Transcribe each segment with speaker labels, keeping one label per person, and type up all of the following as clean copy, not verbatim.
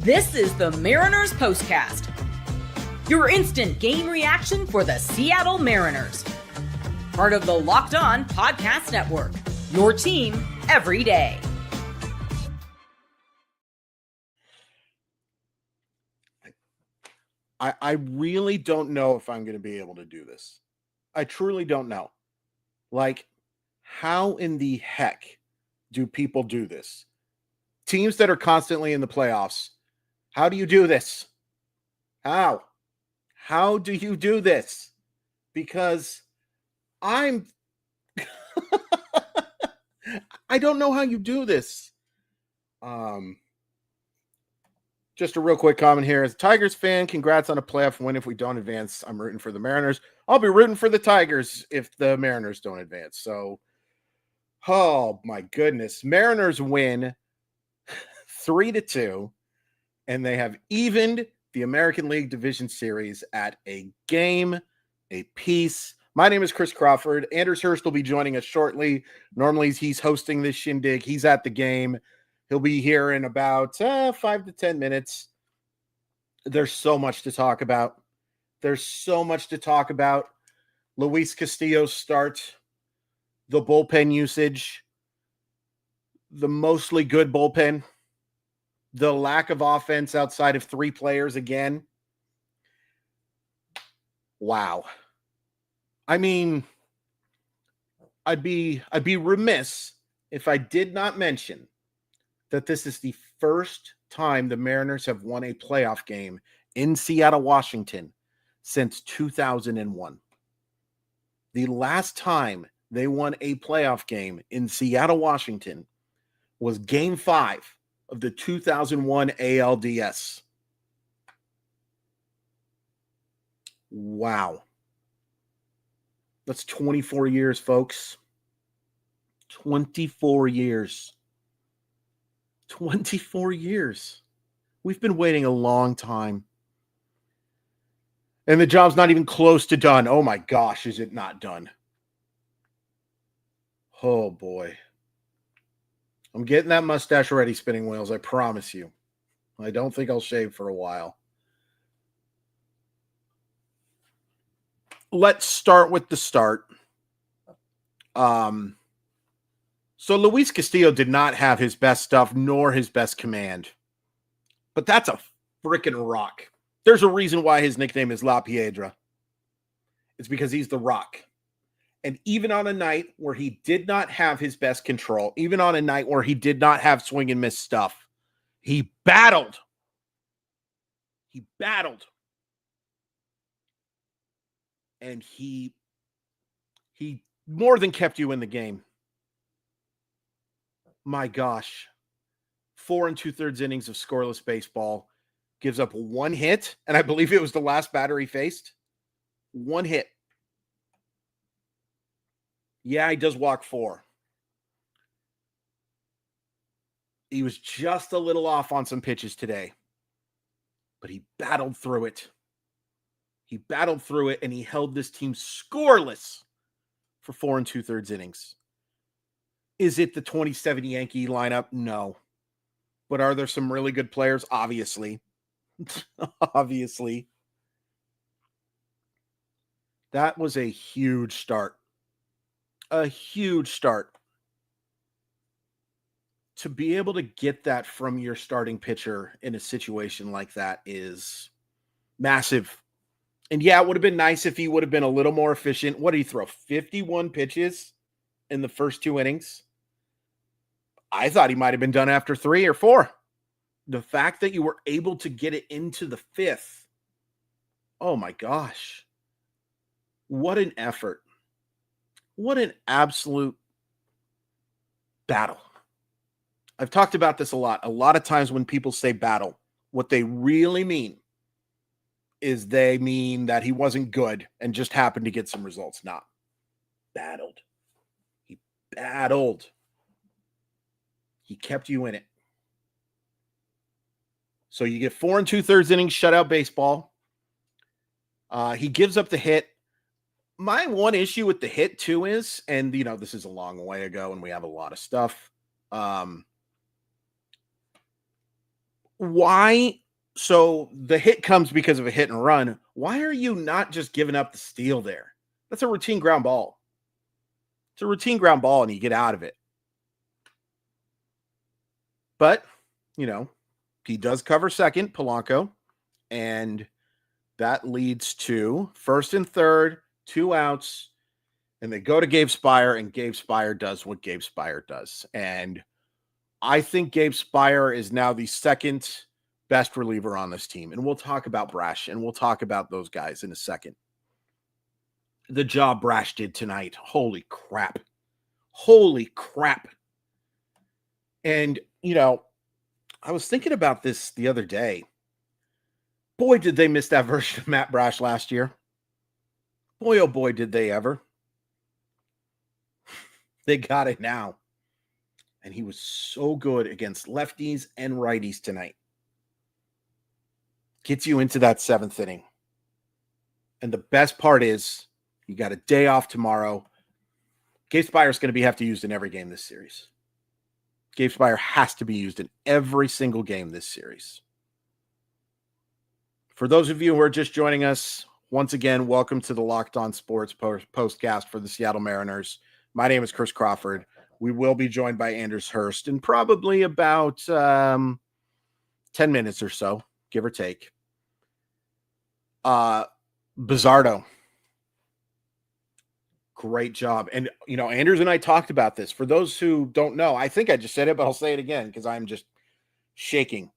Speaker 1: This is the Mariners POSTCAST, your instant game reaction for the Seattle Mariners. Part of the Locked On Podcast Network, your team every day.
Speaker 2: I really don't know if I'm going to be able to do this. I truly don't know. Like, how in the heck do people do this? Teams that are constantly in the playoffs, how do you do this? How? How do you do this? Because I don't know how you do this. Just a real quick comment here. As a Tigers fan, congrats on a playoff win. If we don't advance, I'm rooting for the Mariners. I'll be rooting for the Tigers if the Mariners don't advance. So, oh my goodness. Mariners win 3-2, and they have evened the American League Division Series at a game apiece. My name is Chris Crawford. Anders Hurst will be joining us shortly. Normally, he's hosting this shindig. He's at the game. He'll be here in about 5 to 10 minutes. There's so much to talk about. Luis Castillo start, the bullpen usage, the mostly good bullpen, the lack of offense outside of 3 players again. Wow. I mean, I'd be remiss if I did not mention that this is the first time the Mariners have won a playoff game in Seattle, Washington since 2001. The last time they won a playoff game in Seattle, Washington was Game 5 of the 2001 ALDS. Wow. That's 24 years, folks. 24 years. 24 years. We've been waiting a long time. And the job's not even close to done. Oh my gosh, is it not done? Oh boy. I'm getting that mustache ready, spinning wheels, I promise you. I don't think I'll shave for a while. Let's start with the start. So Luis Castillo did not have his best stuff nor his best command. But that's a freaking rock. There's a reason why his nickname is La Piedra. It's because he's the rock. And even on a night where he did not have his best control, even on a night where he did not have swing and miss stuff, he battled. He battled. And he more than kept you in the game. My gosh. 4 2/3 innings of scoreless baseball. Gives up 1 hit. And I believe it was the last batter he faced. 1 hit. Yeah, he does walk 4. He was just a little off on some pitches today. But he battled through it. He battled through it, and he held this team scoreless for 4 2/3 innings. Is it the 27 Yankee lineup? No. But are there some really good players? Obviously. Obviously. That was a huge start. A huge start. To be able to get that from your starting pitcher in a situation like that is massive. And yeah, it would have been nice if he would have been a little more efficient. What did he throw? 51 pitches in the first 2 innings? I thought he might have been done after 3 or 4. The fact that you were able to get it into the 5th. Oh my gosh. What an effort. What an absolute battle. I've talked about this a lot. A lot of times when people say battle, what they really mean is they mean that he wasn't good and just happened to get some results. Not battled. He battled. He kept you in it. So you get 4 2/3 innings shutout baseball. He gives up the hit. My one issue with the hit too is, and this is a long way ago and we have a lot of stuff. Why? So the hit comes because of a hit and run. Why are you not just giving up the steal there? That's a routine ground ball. It's a routine ground ball, and you get out of it. But, he does cover second, Polanco, and that leads to first and third, 2 outs, and they go to Gabe Spire, and Gabe Spire does what Gabe Spire does. And I think Gabe Spire is now the second best reliever on this team. And we'll talk about Brash, and we'll talk about those guys in a second. The job Brash did tonight, holy crap. Holy crap. And, I was thinking about this the other day. Boy, did they miss that version of Matt Brash last year. Boy, oh boy, did they ever. They got it now. And he was so good against lefties and righties tonight. Gets you into that 7th inning. And the best part is you got a day off tomorrow. Gabe Spire is going to have to be used in every game this series. Gabe Spire has to be used in every single game this series. For those of you who are just joining us, once again, welcome to the Locked On Sports postcast for the Seattle Mariners. My name is Chris Crawford. We will be joined by Anders Hurst in probably about 10 minutes or so, give or take. Bizzardo. Great job. And, Anders and I talked about this. For those who don't know, I think I just said it, but I'll say it again because I'm just shaking.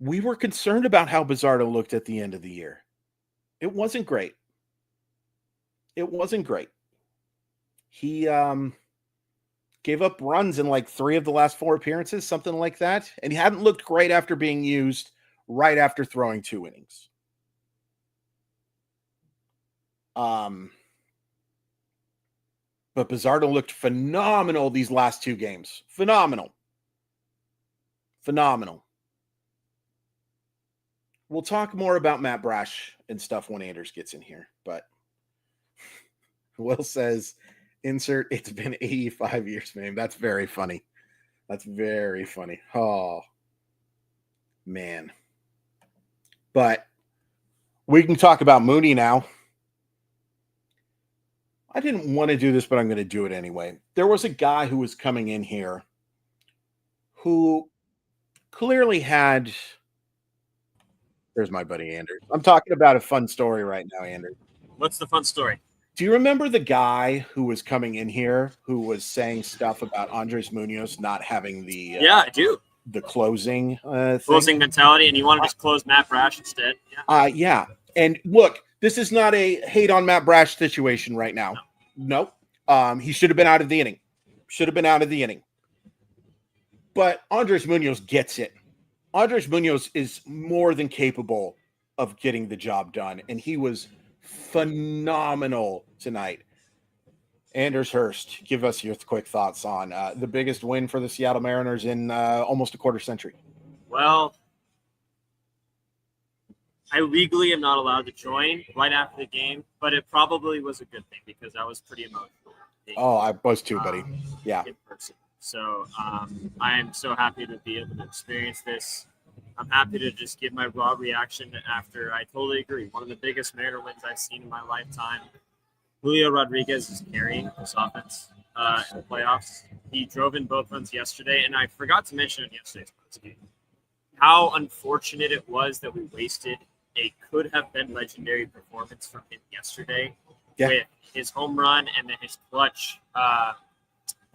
Speaker 2: We were concerned about how Bizzardo looked at the end of the year. It wasn't great. It wasn't great. He gave up runs in like 3 of the last 4 appearances, something like that. And he hadn't looked great after being used right after throwing 2 innings. But Bizzardo looked phenomenal these last 2 games. Phenomenal. We'll talk more about Matt Brash and stuff when Anders gets in here, but Will says, insert, it's been 85 years, man. That's very funny. Oh, man. But we can talk about Mooney now. I didn't want to do this, but I'm going to do it anyway. There was a guy who was coming in here who clearly had... There's my buddy, Anders. I'm talking about a fun story right now, Anders.
Speaker 3: What's the fun story?
Speaker 2: Do you remember the guy who was coming in here who was saying stuff about Andres Munoz not having the...
Speaker 3: yeah, I do.
Speaker 2: The closing
Speaker 3: closing mentality, and you want to just close Matt Brash instead?
Speaker 2: Yeah. And look, this is not a hate on Matt Brash situation right now. No. He should have been out of the inning. But Andres Munoz gets it. Andres Munoz is more than capable of getting the job done, and he was phenomenal tonight. Anders Hurst, give us your quick thoughts on the biggest win for the Seattle Mariners in almost a quarter century.
Speaker 3: Well, I legally am not allowed to join right after the game, but it probably was a good thing because I was pretty emotional.
Speaker 2: Oh, I was too, buddy. Yeah.
Speaker 3: In person. So I am so happy to be able to experience this. I'm happy to just give my raw reaction after. I totally agree. One of the biggest Mariner wins I've seen in my lifetime. Julio Rodriguez is carrying this offense in the playoffs. He drove in both runs yesterday, and I forgot to mention in yesterday's game how unfortunate it was that we wasted a could-have-been legendary performance from him yesterday with his home run and then his clutch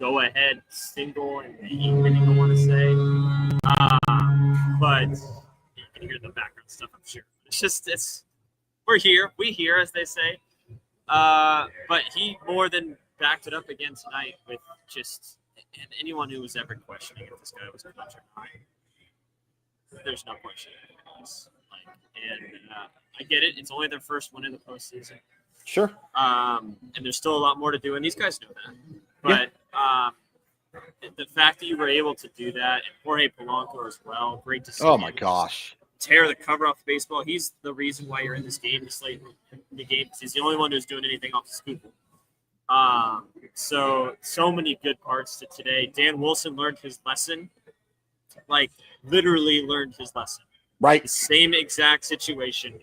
Speaker 3: go-ahead single and the inning, I want to say. But you can hear the background stuff, I'm sure. We're here. We here, as they say. But he more than backed it up again tonight with just, and anyone who was ever questioning if this guy was a clutch or not, there's no question. I get it. It's only their first win in the postseason.
Speaker 2: Sure.
Speaker 3: And there's still a lot more to do, and these guys know that. But the fact that you were able to do that, and Jorge Polanco as well, great to see.
Speaker 2: Oh my gosh!
Speaker 3: Tear the cover off the baseball. He's the reason why you're in this game this late in the game. He's the only one who's doing anything off the scoop. So many good parts to today. Dan Wilson learned his lesson, like literally learned his lesson.
Speaker 2: Right.
Speaker 3: The same exact situation.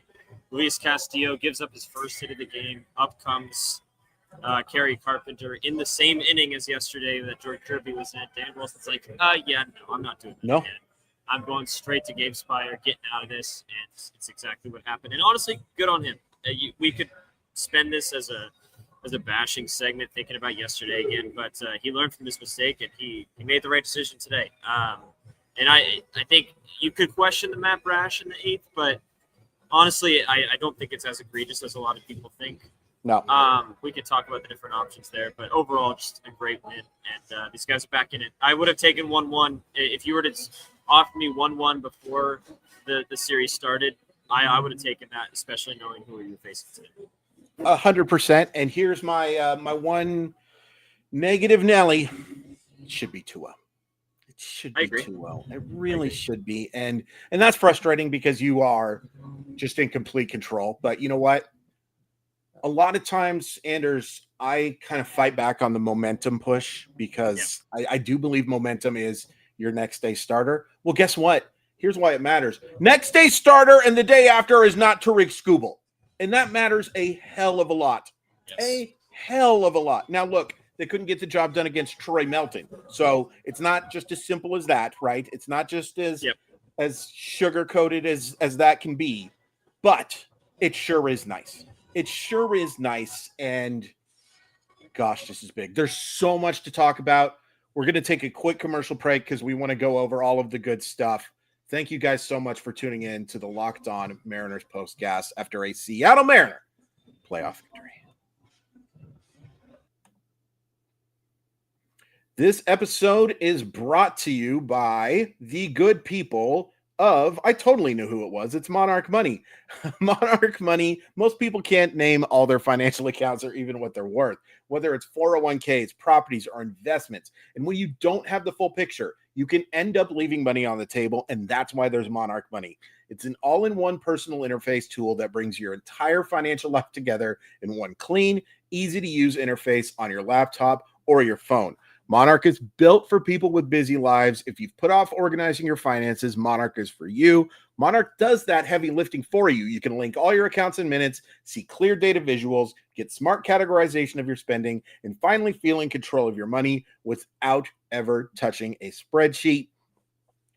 Speaker 3: Luis Castillo gives up his first hit of the game. Up comes Kerry Carpenter in the same inning as yesterday that George Kirby was in. Dan Wilson's like, yeah, no, I'm not doing that again. I'm going straight to Gabe Spire, getting out of this, and it's exactly what happened. And honestly, good on him. We could spend this as a bashing segment thinking about yesterday again, but he learned from his mistake, and he made the right decision today. And I think you could question the Matt Brash in the 8th, but honestly, I don't think it's as egregious as a lot of people think.
Speaker 2: No.
Speaker 3: We could talk about the different options there, but overall, just a great win. And these guys are back in it. I would have taken 1-1. If you were to offer me 1-1 before the series started, I would have taken that, especially knowing who you're facing today.
Speaker 2: 100%. And here's my my one negative Nelly. It should be 2-0. It should be 2-0. It really should be. And that's frustrating because you are just in complete control. But you know what? A lot of times, Anders, I kind of fight back on the momentum push because I do believe momentum is your next day starter. Well, guess what? Here's why it matters. Next day starter and the day after is not Tarik Skubal. And that matters a hell of a lot. Yes. A hell of a lot. Now, look, they couldn't get the job done against Troy Melton. So it's not just as simple as that, right? It's not just as sugar-coated as that can be. But it sure is nice. It sure is nice. And gosh, this is big. There's so much to talk about. We're going to take a quick commercial break because we want to go over all of the good stuff. Thank you guys so much for tuning in to the Locked On Mariners postcast after a Seattle Mariner playoff victory. This episode is brought to you by the good people of, I totally knew who it was. It's Monarch Money. Monarch Money, most people can't name all their financial accounts or even what they're worth, whether it's 401ks, properties, or investments. And when you don't have the full picture, you can end up leaving money on the table, and that's why there's Monarch Money. It's an all-in-one personal interface tool that brings your entire financial life together in one clean, easy-to-use interface on your laptop or your phone. Monarch is built for people with busy lives. If you've put off organizing your finances, Monarch is for you. Monarch does that heavy lifting for you. You can link all your accounts in minutes, see clear data visuals, get smart categorization of your spending, and finally feel in control of your money without ever touching a spreadsheet.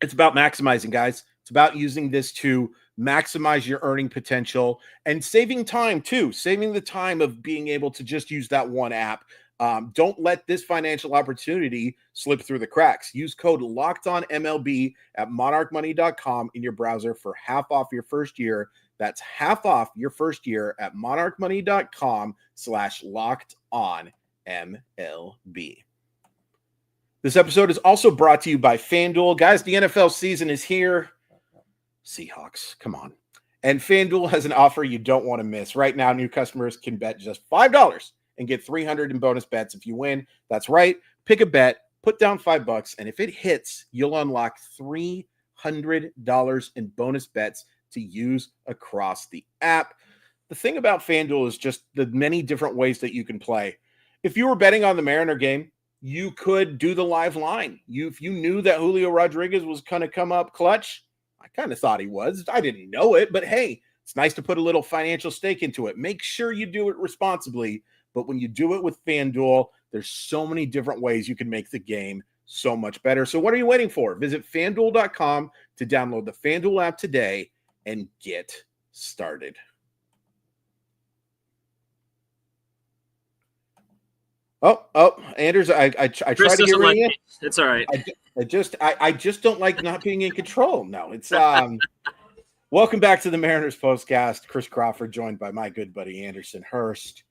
Speaker 2: It's about maximizing, guys. It's about using this to maximize your earning potential and saving time too, saving the time of being able to just use that one app. Don't let this financial opportunity slip through the cracks. Use code LOCKEDONMLB at monarchmoney.com in your browser for half off your first year. That's half off your first year at monarchmoney.com/LOCKEDONMLB. This episode is also brought to you by FanDuel. Guys, the NFL season is here. Seahawks, come on. And FanDuel has an offer you don't want to miss. Right now, new customers can bet just $5 and get $300 in bonus bets if you win. That's right. Pick a bet, put down $5, and if it hits, you'll unlock $300 in bonus bets to use across the app. The thing about FanDuel is just the many different ways that you can play. If you were betting on the Mariner game, you could do the live line. If you knew that Julio Rodriguez was going to come up clutch, I kind of thought he was. I didn't know it, but hey, it's nice to put a little financial stake into it. Make sure you do it responsibly. But when you do it with FanDuel, there's so many different ways you can make the game so much better. So what are you waiting for? Visit FanDuel.com to download the FanDuel app today and get started. Oh, Anders, I try to get rid of you.
Speaker 3: It's all right.
Speaker 2: I just don't like not being in control. No, it's welcome back to the Mariners postcast. Chris Crawford joined by my good buddy Anderson Hurst.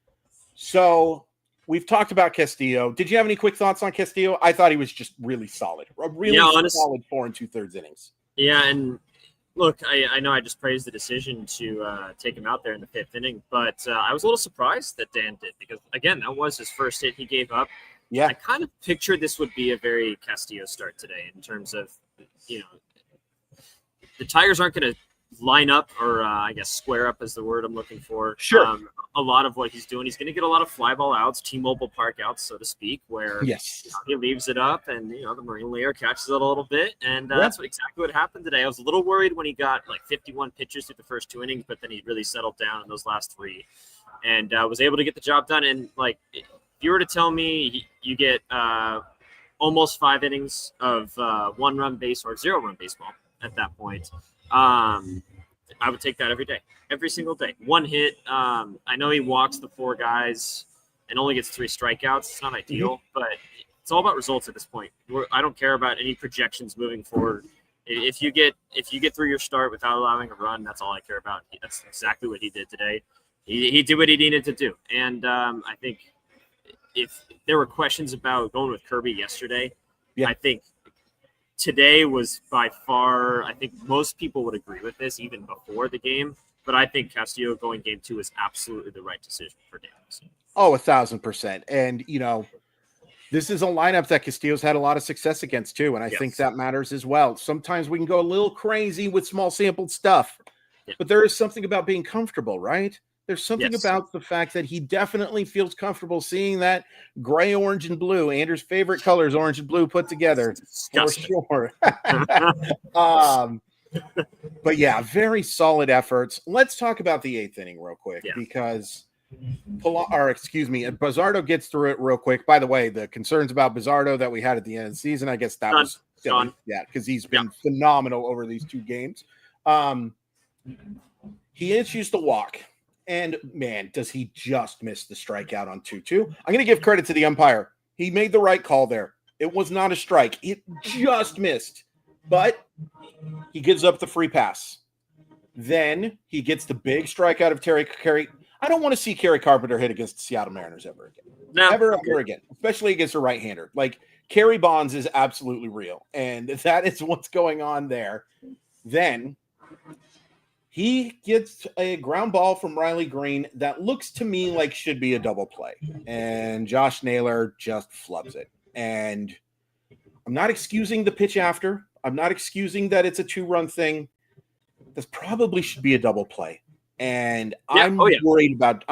Speaker 2: So we've talked about Castillo. Did you have any quick thoughts on Castillo? I thought he was just really solid. A really solid 4 2/3 innings.
Speaker 3: Yeah, and look, I know I just praised the decision to take him out there in the 5th inning, but I was a little surprised that Dan did because, again, that was his first hit he gave up.
Speaker 2: Yeah.
Speaker 3: I kind of pictured this would be a very Castillo start today in terms of, the Tigers aren't going to line up, or I guess square up is the word I'm looking for.
Speaker 2: Sure.
Speaker 3: A lot of what he's doing, he's going to get a lot of fly ball outs, T-Mobile Park outs, so to speak, where he leaves it up and, the Marine layer catches it a little bit. And that's exactly what happened today. I was a little worried when he got like 51 pitches through the first 2 innings, but then he really settled down in those last 3 and was able to get the job done. And like, if you were to tell me you get almost 5 innings of 1-run base or 0-run baseball at that point, I would take that every day, every single day. 1 hit. I know he walks the 4 guys and only gets 3 strikeouts. It's not ideal, but it's all about results at this point. I don't care about any projections moving forward. If you get through your start without allowing a run, that's all I care about. That's exactly what he did today. He did what he needed to do. And I think if there were questions about going with Kirby yesterday, I think today was by far, I think most people would agree with this even before the game, but I think Castillo going game 2 is absolutely the right decision for Davis.
Speaker 2: Oh, 1,000%. And, this is a lineup that Castillo's had a lot of success against too. And I think that matters as well. Sometimes we can go a little crazy with small sampled stuff, but there is something about being comfortable, right? There's something about the fact that he definitely feels comfortable seeing that gray, orange, and blue. Andrew's favorite colors, orange and blue, put together. For sure. But yeah, very solid efforts. Let's talk about the 8th inning real quick because Bizzardo gets through it real quick. By the way, the concerns about Bizzardo that we had at the end of the season, I guess that was silly. Yeah, because he's been phenomenal over these 2 games. He issues the walk. And, man, does he just miss the strikeout on 2-2. I'm going to give credit to the umpire. He made the right call there. It was not a strike. It just missed. But he gives up the free pass. Then he gets the big strikeout of Kerry. I don't want to see Kerry Carpenter hit against the Seattle Mariners ever again. No. Ever again. Especially against a right-hander. Like, Kerry Bonds is absolutely real. And that is what's going on there. Then he gets a ground ball from Riley Green that looks to me like should be a double play. And Josh Naylor just flubs it. And I'm not excusing the pitch after. I'm not excusing that it's a 2-run thing. This probably should be a double play. And I'm worried about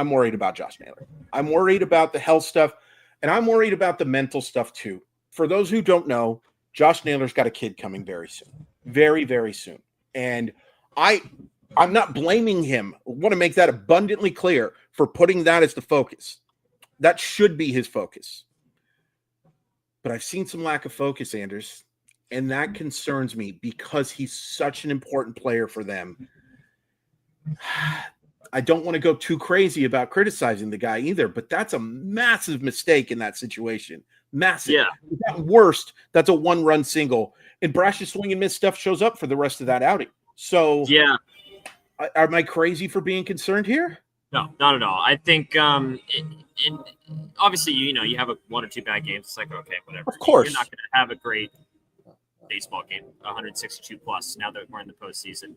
Speaker 2: Josh Naylor. I'm worried about the health stuff. And I'm worried about the mental stuff too. For those who don't know, Josh Naylor's got a kid coming very soon. Very, very soon. And I'm not blaming him. I want to make that abundantly clear for putting that as the focus. That should be his focus. But I've seen some lack of focus, Anders, and that concerns me because he's such an important player for them. I don't want to go too crazy about criticizing the guy either, but that's a massive mistake in that situation. Massive. Yeah. At worst, that's a 1-run single. And Brash's swing and miss stuff shows up for the rest of that outing. So, yeah. Am I crazy for being concerned here?
Speaker 3: No, not at all. I think, obviously, you have 1 or 2 bad games. It's like, okay, whatever.
Speaker 2: Of course.
Speaker 3: You're not going to have a great baseball game, 162 plus, now that we're in the postseason.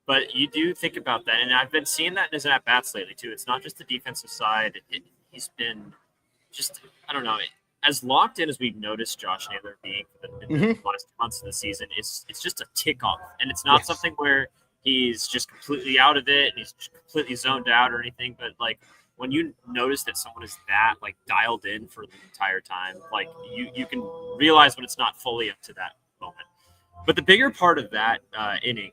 Speaker 3: But you do think about that. And I've been seeing that in his at-bats lately, too. It's not just the defensive side. He's been just, I don't know, as locked in as we've noticed Josh Naylor being in the last months of the season, it's just a tick off. And it's not something where he's just completely out of it and he's completely zoned out or anything. But like when you notice that someone is that like dialed in for the entire time, like you can realize when it's not fully up to that moment. But the bigger part of that inning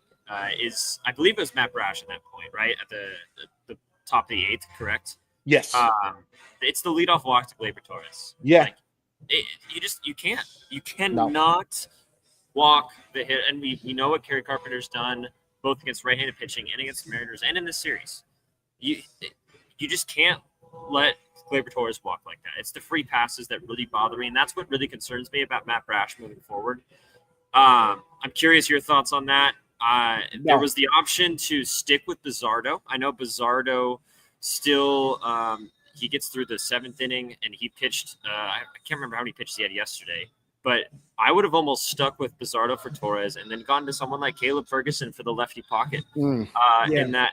Speaker 3: is, I believe it was Matt Brash at that point, right? At the top of the 8th, correct?
Speaker 2: Yes.
Speaker 3: It's the leadoff walk to Gleyber Torres.
Speaker 2: Yeah.
Speaker 3: Like, you cannot walk the hit. And we know what Kerry Carpenter's done, both against right-handed pitching and against the Mariners and in this series. You just can't let Gleyber Torres walk like that. It's the free passes that really bother me, and that's what really concerns me about Matt Brash moving forward. I'm curious your thoughts on that. There was the option to stick with Bizzardo. I know Bizzardo still he gets through the 7th inning, and he pitched I can't remember how many pitches he had yesterday. But I would have almost stuck with Bizzardo for Torres and then gone to someone like Caleb Ferguson for the lefty pocket. In that,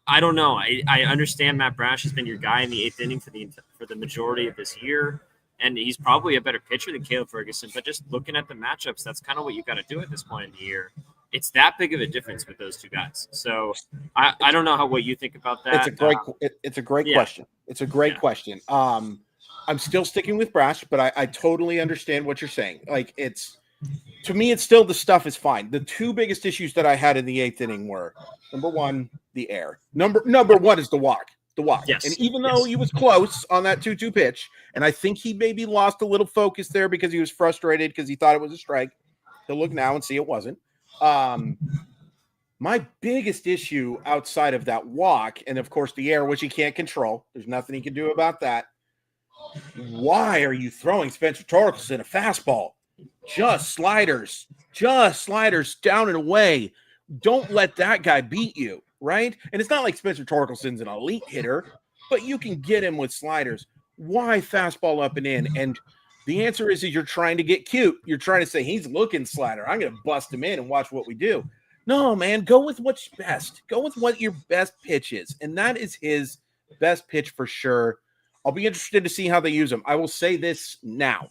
Speaker 3: I don't know. I understand Matt Brash has been your guy in the 8th inning for the majority of this year, and he's probably a better pitcher than Caleb Ferguson. But just looking at the matchups, that's kind of what you got to do at this point in the year. it's that big of a difference with those two guys. So I don't know what you think about that.
Speaker 2: It's a great question. It's a great question. I'm still sticking with Brash, but I totally understand what you're saying. Like, to me, it's still, the stuff is fine. The two biggest issues that I had in the 8th inning were, number one, the air. Number one is the walk.
Speaker 3: Yes.
Speaker 2: And even though he was close on that 2-2 pitch, and I think he maybe lost a little focus there because he was frustrated because he thought it was a strike. He'll look now and see it wasn't. My biggest issue outside of that walk, and of course the air, which he can't control, there's nothing he can do about that. Why are you throwing Spencer Torkelson a fastball? Just sliders down and away. Don't let that guy beat you, right? And it's not like Spencer Torkelson's an elite hitter, but you can get him with sliders. Why fastball up and in? And the answer is you're trying to get cute. You're trying to say, he's looking slider, I'm going to bust him in and watch what we do. No, man, go with what's best. Go with what your best pitch is. And that is his best pitch for sure. I'll be interested to see how they use him. I will say this now.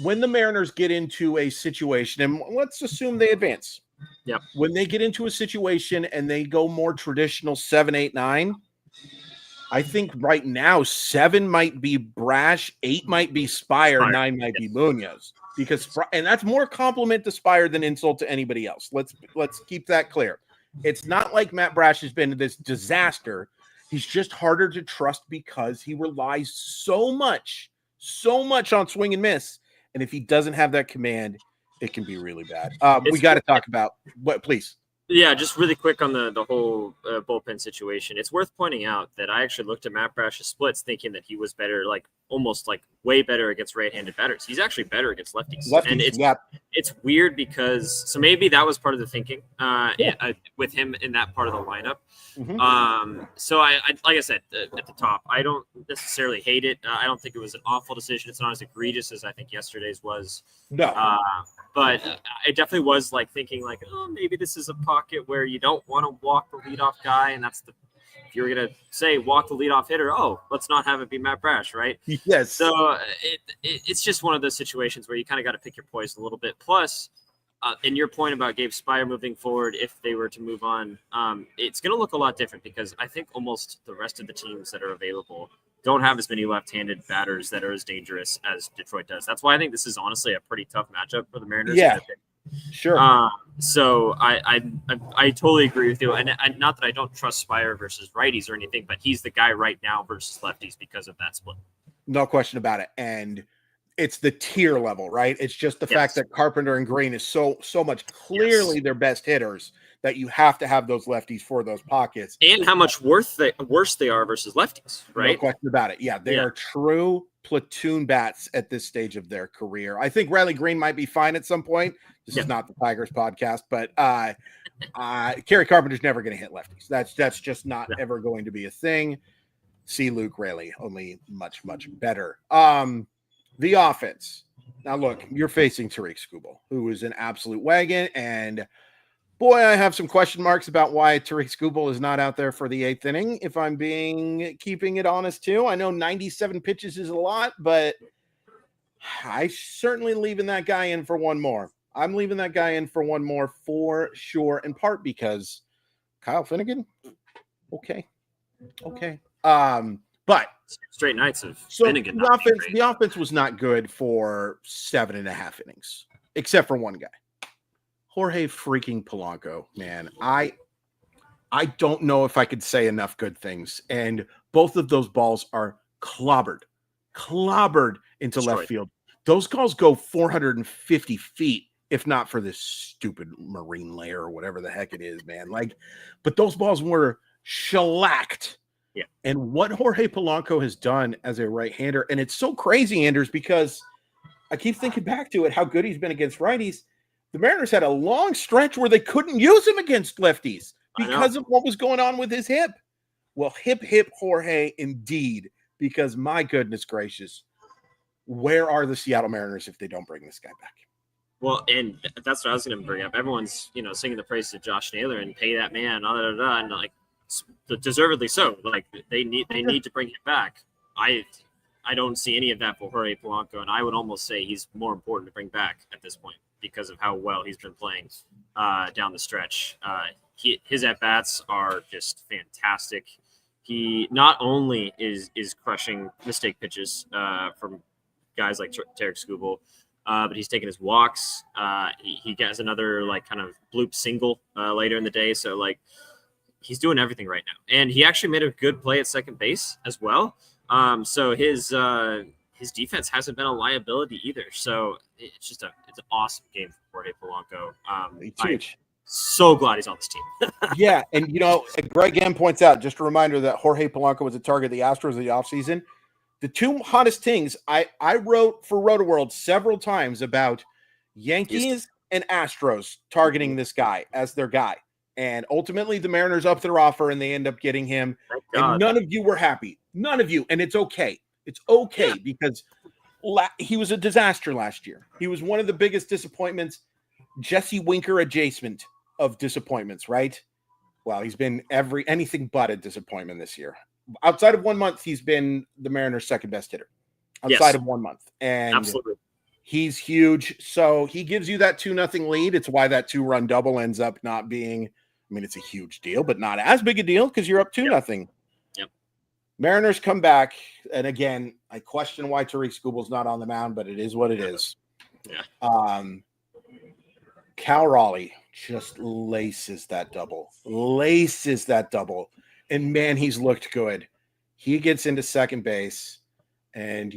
Speaker 2: When the Mariners get into a situation, and let's assume they advance.
Speaker 3: Yep.
Speaker 2: When they get into a situation and they go more traditional 7, 8, 9, I think right now 7 might be Brash, 8 might be Spire, 9 might be Munoz. And that's more compliment to Spire than insult to anybody else. Let's keep that clear. It's not like Matt Brash has been this disaster. He's just harder to trust because he relies so much on swing and miss. And if he doesn't have that command, it can be really bad. We got to talk about what, please.
Speaker 3: Yeah, just really quick on the whole bullpen situation. It's worth pointing out that I actually looked at Matt Brash's splits thinking that he was better, like almost like way better against right-handed batters. He's actually better against lefties. And it's weird because, so maybe that was part of the thinking with him in that part of the lineup. Mm-hmm. So I like I said at the top, I don't necessarily hate it. I don't think it was an awful decision. It's not as egregious as I think yesterday's was.
Speaker 2: No.
Speaker 3: But it definitely was like thinking like, oh, maybe this is a pocket where you don't want to walk the leadoff guy. And if you're going to say walk the leadoff hitter, let's not have it be Matt Brash, right?
Speaker 2: Yes.
Speaker 3: So it's just one of those situations where you kind of got to pick your poison a little bit. Plus, in your point about Gabe Spire moving forward, if they were to move on, it's going to look a lot different because I think almost the rest of the teams that are available don't have as many left-handed batters that are as dangerous as Detroit does. That's why I think this is honestly a pretty tough matchup for the Mariners.
Speaker 2: Yeah, sure.
Speaker 3: So I totally agree with you. And not that I don't trust Spire versus righties or anything, but he's the guy right now versus lefties because of that split.
Speaker 2: No question about it. And it's the tier level, right? It's just the fact that Carpenter and Green is so much clearly their best hitters that you have to have those lefties for those pockets.
Speaker 3: And how much worse they are versus lefties, right?
Speaker 2: No question about it. Yeah, they are true platoon bats at this stage of their career. I think Riley Green might be fine at some point. This is not the Tigers podcast, but Kerry Carpenter's never going to hit lefties. That's just not ever going to be a thing. See Luke Raley, only much better. The offense. Now, look, you're facing Tarik Skubal, who is an absolute wagon, and boy, I have some question marks about why Tarik Skubal is not out there for the 8th inning, if I'm keeping it honest too. I know 97 pitches is a lot, but I certainly leaving that guy in for one more. I'm leaving that guy in for one more for sure, in part because Kyle Finnegan, okay. But
Speaker 3: straight nights of Finnegan.
Speaker 2: The offense was not good for 7.5 innings, except for one guy. Jorge freaking Polanco, man. I don't know if I could say enough good things. And both of those balls are clobbered into left field. Those calls go 450 feet, if not for this stupid marine layer or whatever the heck it is, man. But those balls were shellacked.
Speaker 3: Yeah.
Speaker 2: And what Jorge Polanco has done as a right-hander, and it's so crazy, Anders, because I keep thinking back to it, how good he's been against righties. The Mariners had a long stretch where they couldn't use him against lefties because of what was going on with his hip. Well, hip Jorge indeed, because my goodness gracious, where are the Seattle Mariners if they don't bring this guy back?
Speaker 3: Well, and that's what I was going to bring up. Everyone's, singing the praises of Josh Naylor and pay that man, and like deservedly so. Like they need to bring him back. I don't see any of that for Jorge Polanco, and I would almost say he's more important to bring back at this point because of how well he's been playing. down the stretch. His at-bats are just fantastic. He not only is crushing mistake pitches from guys like Tarik Skubal, but he's taking his walks. He gets another like kind of bloop single later in the day. So like he's doing everything right now. And he actually made a good play at second base as well. So his defense hasn't been a liability either. So it's just it's an awesome game for Jorge Polanco.
Speaker 2: It's huge.
Speaker 3: So glad he's on this team.
Speaker 2: Yeah, and Greg M points out, just a reminder that Jorge Polanco was a target of the Astros in the offseason. The two hottest things I wrote for RotoWorld several times about Yankees and Astros targeting this guy as their guy. And ultimately the Mariners up their offer and they end up getting him. And none of you were happy. None of you. And it's okay. It's okay because he was a disaster last year. He was one of the biggest disappointments, Jesse Winker adjacent of disappointments, right? Well, he's been anything but a disappointment this year. Outside of 1 month, he's been the Mariners' second best hitter. Outside of 1 month. And
Speaker 3: absolutely.
Speaker 2: He's huge. So he gives you that 2-0 lead. It's why that 2-run double ends up not being, it's a huge deal, but not as big a deal because you're up 2-0.
Speaker 3: Yep.
Speaker 2: Mariners come back. And again, I question why Tarik Skubal's not on the mound, but it is what it is.
Speaker 3: Yeah.
Speaker 2: Cal Raleigh just laces that double. And man, he's looked good. He gets into second base and,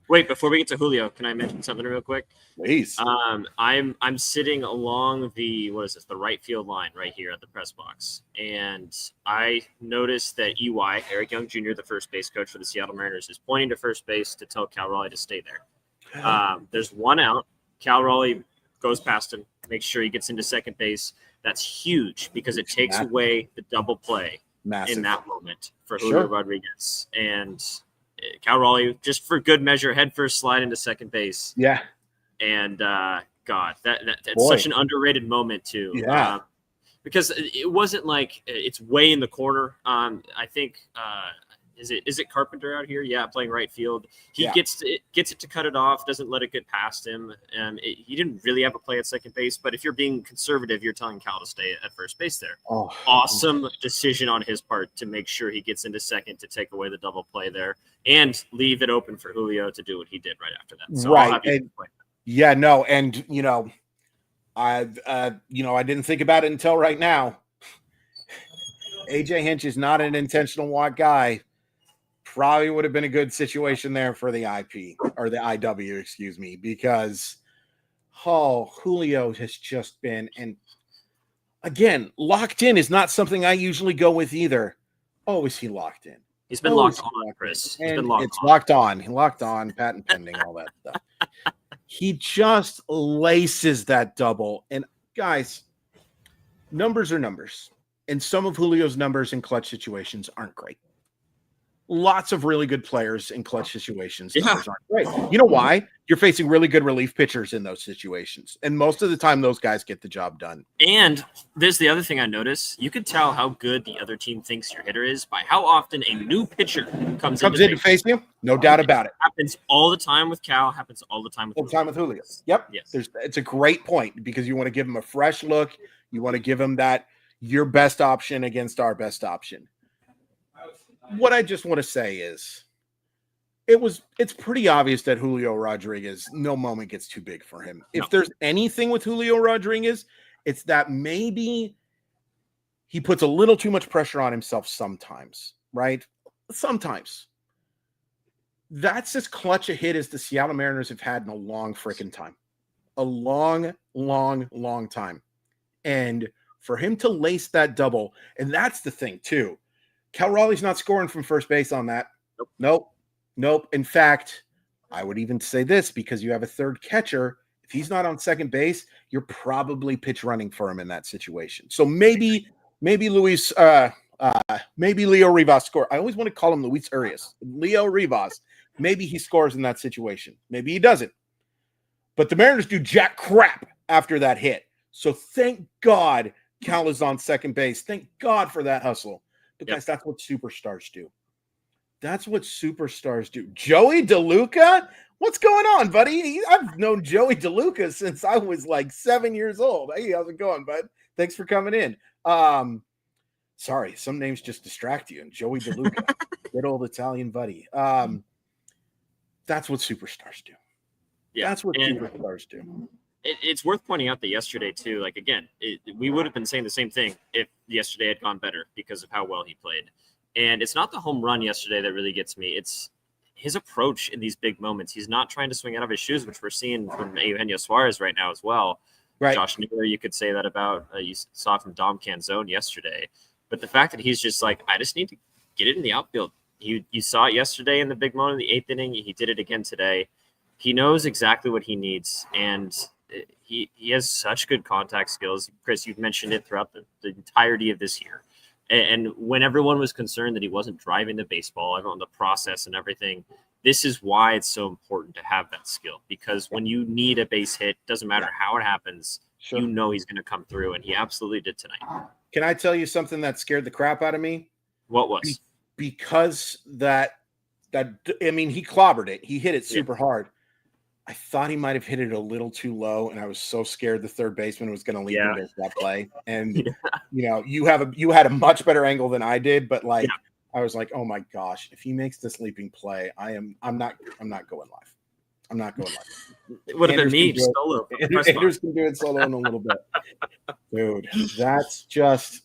Speaker 3: Wait, before we get to Julio, can I mention something real quick?
Speaker 2: Please.
Speaker 3: I'm sitting along the right field line right here at the press box. And I noticed that EY, Eric Young Jr., the first base coach for the Seattle Mariners, is pointing to first base to tell Cal Raleigh to stay there. There's one out. Cal Raleigh goes past him, makes sure he gets into second base. That's huge because it takes away the double play in that moment for Julio Rodriguez. And Cal Raleigh, just for good measure, head first slide into second base.
Speaker 2: Yeah.
Speaker 3: And God, that's such an underrated moment too.
Speaker 2: Yeah.
Speaker 3: Because it wasn't like it's way in the corner. I think is it Carpenter out here? Yeah, playing right field. He gets it to cut it off, doesn't let it get past him. He didn't really have a play at second base, but if you're being conservative, you're telling Cal to stay at first base there.
Speaker 2: Oh,
Speaker 3: awesome decision on his part to make sure he gets into second to take away the double play there and leave it open for Julio to do what he did right after that. So
Speaker 2: right. I didn't think about it until right now. AJ Hinch is not an intentional walk guy. Probably would have been a good situation there for the IP or the IW, excuse me, because Julio has just been, and again, locked in is not something I usually go with either. Oh, is he locked in?
Speaker 3: He's been locked on, Chris. He's been locked on.
Speaker 2: Locked on, patent pending, all that stuff. He just laces that double. And guys, numbers are numbers. And some of Julio's numbers in clutch situations aren't great. Lots of really good players in clutch situations. Numbers aren't great. You know why? You're facing really good relief pitchers in those situations. And most of the time, those guys get the job done.
Speaker 3: And there's the other thing I noticed. You could tell how good the other team thinks your hitter is by how often a new pitcher comes in to face you.
Speaker 2: No doubt about it.
Speaker 3: Happens all the time with Cal. Happens all the time with
Speaker 2: Julio. Yep.
Speaker 3: Yes.
Speaker 2: It's a great point because you want to give him a fresh look. You want to give him that your best option against our best option. What I just want to say is it's pretty obvious that Julio Rodriguez, no moment gets too big for him. If there's anything with Julio Rodriguez, it's that maybe he puts a little too much pressure on himself sometimes, right? Sometimes. That's as clutch a hit as the Seattle Mariners have had in a long freaking time. A long, long, long time. And for him to lace that double, and that's the thing too. Cal Raleigh's not scoring from first base on that. Nope. In fact, I would even say this because you have a third catcher. If he's not on second base, you're probably pitch running for him in that situation. So maybe Leo Rivas score. I always want to call him Luis Urias. Leo Rivas. Maybe he scores in that situation. Maybe he doesn't. But the Mariners do jack crap after that hit. So thank God Cal is on second base. Thank God for that hustle. Because that's what superstars do. Joey DeLuca What's going on, buddy? I've known Joey DeLuca since I was like 7 years old. Hey, how's it going, bud? Thanks for coming in. Sorry, some names just distract you. And Joey DeLuca, good old Italian buddy. That's what superstars do.
Speaker 3: Yeah,
Speaker 2: that's what superstars do.
Speaker 3: It's worth pointing out that yesterday too, like again, we would have been saying the same thing if yesterday had gone better because of how well he played. And it's not the home run yesterday that really gets me. It's his approach in these big moments. He's not trying to swing out of his shoes, which we're seeing from Eugenio Suarez right now as well.
Speaker 2: Right.
Speaker 3: Josh Naylor, you could say that about. You saw from Dom Canzone yesterday. But the fact that he's just like, I just need to get it in the outfield. You saw it yesterday in the big moment in the 8th inning. He did it again today. He knows exactly what he needs, and he has such good contact skills. Chris, you've mentioned it throughout the entirety of this year. And when everyone was concerned that he wasn't driving the baseball, everyone, the process and everything, this is why it's so important to have that skill. Because when you need a base hit, doesn't matter how it happens, you know he's going to come through, and he absolutely did tonight.
Speaker 2: Can I tell you something that scared the crap out of me?
Speaker 3: What was?
Speaker 2: Because he clobbered it. He hit it super hard. I thought he might have hit it a little too low, and I was so scared the third baseman was going to leave him to that play. And you had a much better angle than I did, but I was like, oh my gosh, if he makes this leaping play, I'm not going live. I'm not going live.
Speaker 3: It would have been me solo.
Speaker 2: Anders can do it solo in a little bit, dude. That's just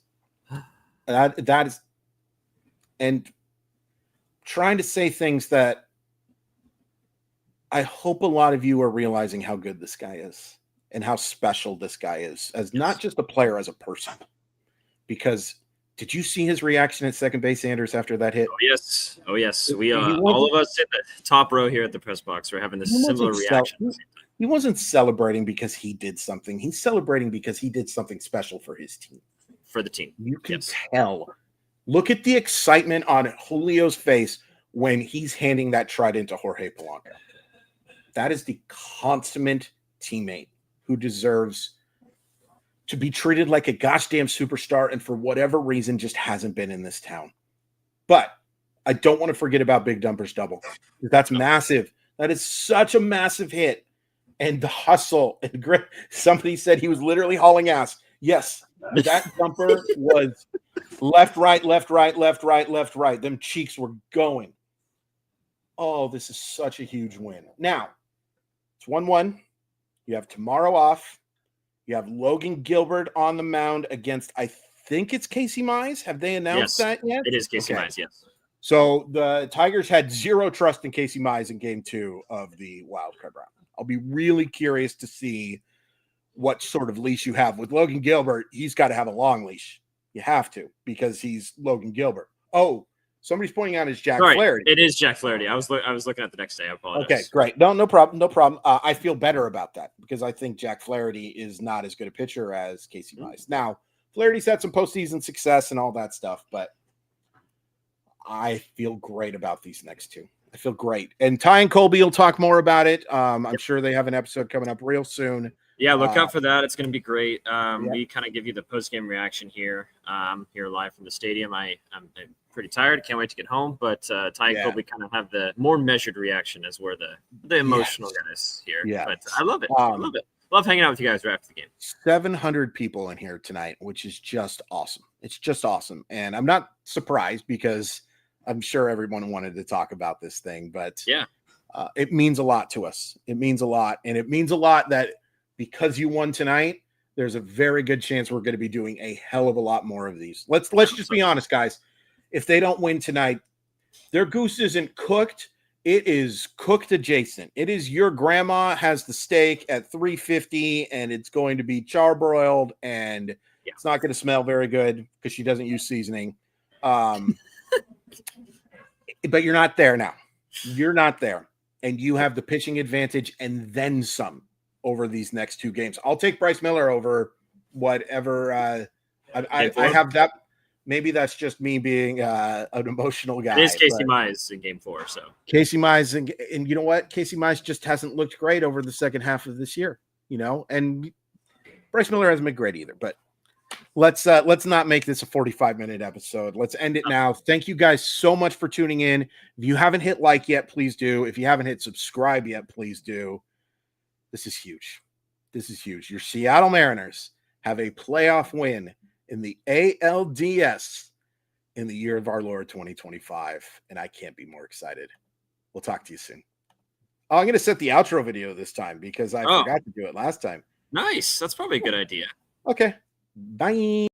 Speaker 2: that is, and trying to say things that I hope a lot of you are realizing how good this guy is and how special this guy is as not just a player, as a person. Because did you see his reaction at second base, Anders, after that hit?
Speaker 3: Oh yes. We all of us in the top row here at the press box were having this similar reaction.
Speaker 2: He wasn't celebrating because he did something. He's celebrating because he did something special for his team.
Speaker 3: For the team.
Speaker 2: You can tell. Look at the excitement on Julio's face when he's handing that trident to Jorge Polanco. That is the consummate teammate who deserves to be treated like a gosh damn superstar, and for whatever reason just hasn't been in this town. But I don't want to forget about Big Dumper's double. That's massive. That is such a massive hit. And the hustle and grit. Somebody said he was literally hauling ass. Yes, that dumper was left, right, left, right, left, right, left, right. Them cheeks were going. Oh, this is such a huge win. Now, it's 1-1. You have tomorrow off. You have Logan Gilbert on the mound against, I think it's Casey Mize. Have they announced that yet?
Speaker 3: It is Casey Mize, yes.
Speaker 2: So the Tigers had zero trust in Casey Mize in game 2 of the wild card round. I'll be really curious to see what sort of leash you have. With Logan Gilbert, he's got to have a long leash. You have to, because he's Logan Gilbert. Oh, somebody's pointing out it's Jack Flaherty.
Speaker 3: It is Jack Flaherty. I was looking at the next day. I apologize.
Speaker 2: Okay, great. No problem. I feel better about that because I think Jack Flaherty is not as good a pitcher as Casey Mize. Now, Flaherty's had some postseason success and all that stuff, but I feel great about these next two. I feel great. And Ty and Colby will talk more about it. I'm sure they have an episode coming up real soon.
Speaker 3: Yeah, look out for that. It's going to be great. We kind of give you the post-game reaction here live from the stadium. I'm pretty tired. Can't wait to get home. But Ty and Colby kind of have the more measured reaction as we're the emotional guys here. Yeah. But I love it. Love hanging out with you guys right after the game.
Speaker 2: 700 people in here tonight, which is just awesome. It's just awesome. And I'm not surprised because I'm sure everyone wanted to talk about this thing. But it means a lot to us. It means a lot. And it means a lot that because you won tonight, there's a very good chance we're going to be doing a hell of a lot more of these. Let's just be honest, guys. If they don't win tonight, their goose isn't cooked. It is cooked adjacent. It is your grandma has the steak at $3.50 and it's going to be charbroiled and it's not going to smell very good because she doesn't use seasoning. But you're not there now. You're not there. And you have the pitching advantage and then some over these next two games. I'll take Bryce Miller over whatever. I have that. Maybe that's just me being an emotional guy.
Speaker 3: It is Casey Mize in game 4. So
Speaker 2: Casey Mize, and you know what? Casey Mize just hasn't looked great over the second half of this year, and Bryce Miller hasn't been great either. But let's not make this a 45-minute episode. Let's end it now. Thank you guys so much for tuning in. If you haven't hit like yet, please do. If you haven't hit subscribe yet, please do. This is huge. This is huge. Your Seattle Mariners have a playoff win in the ALDS in the year of our Lord 2025, and I can't be more excited. We'll talk to you soon. Oh, I'm going to set the outro video this time because I forgot to do it last time.
Speaker 4: Nice. That's probably a good idea.
Speaker 2: Okay. Bye.